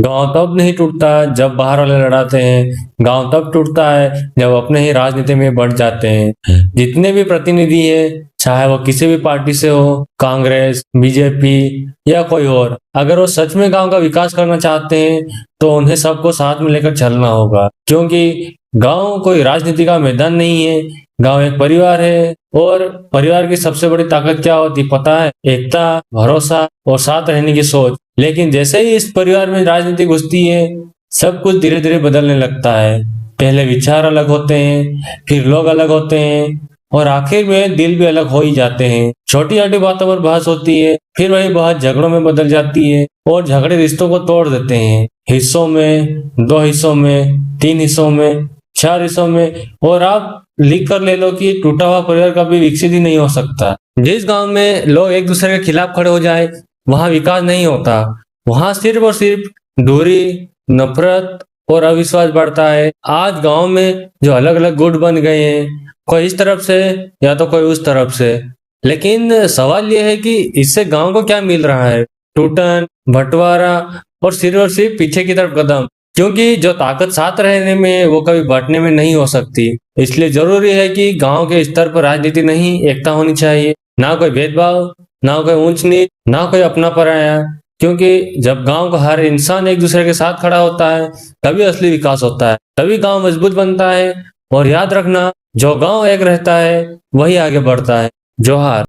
गांव तब नहीं टूटता जब बाहर वाले लड़ाते हैं, गांव तब टूटता है जब अपने ही राजनीति में बढ़ जाते हैं। जितने भी प्रतिनिधि हैं, चाहे वो किसी भी पार्टी से हो, कांग्रेस, बीजेपी या कोई और, अगर वो सच में गांव का विकास करना चाहते हैं तो उन्हें सबको साथ में लेकर चलना होगा। क्योंकि गांव कोई राजनीति का मैदान नहीं है, गांव एक परिवार है। और परिवार की सबसे बड़ी ताकत क्या होती पता है? एकता, भरोसा और साथ रहने की सोच। लेकिन जैसे ही इस परिवार में राजनीति घुसती है, सब कुछ धीरे धीरे बदलने लगता है। पहले विचार अलग होते हैं, फिर लोग अलग होते हैं और आखिर में दिल भी अलग हो ही जाते हैं। छोटी छोटी बातों पर बहस होती है, फिर वही बात झगड़ों में बदल जाती है और झगड़े रिश्तों को तोड़ देते हैं। हिस्सों में, 2 हिस्सों में, 3 हिस्सों में, 4 हिस्सों में। और आप लिख कर ले लो कि टूटा हुआ परिवार कभी विकसित ही नहीं हो सकता। जिस गांव में लोग एक दूसरे के खिलाफ खड़े हो जाए, वहां विकास नहीं होता। वहां सिर्फ और सिर्फ दूरी, नफरत और अविश्वास बढ़ता है। आज गांव में जो अलग अलग गुट बन गए हैं, कोई इस तरफ से या तो कोई उस तरफ से। लेकिन सवाल यह है कि इससे गांव को क्या मिल रहा है? टूटन, बंटवारा और सिर्फ पीछे की तरफ कदम। क्योंकि जो ताकत साथ रहने में है, वो कभी बांटने में नहीं हो सकती। इसलिए जरूरी है कि गांव के स्तर पर राजनीति नहीं, एकता होनी चाहिए। ना कोई भेदभाव, ना कोई ऊंच नीच, ना कोई अपना पराया। क्योंकि जब गांव का हर इंसान एक दूसरे के साथ खड़ा होता है, तभी असली विकास होता है, तभी गांव मजबूत बनता है। और याद रखना, जो गांव एक रहता है वही आगे बढ़ता है। जोहार।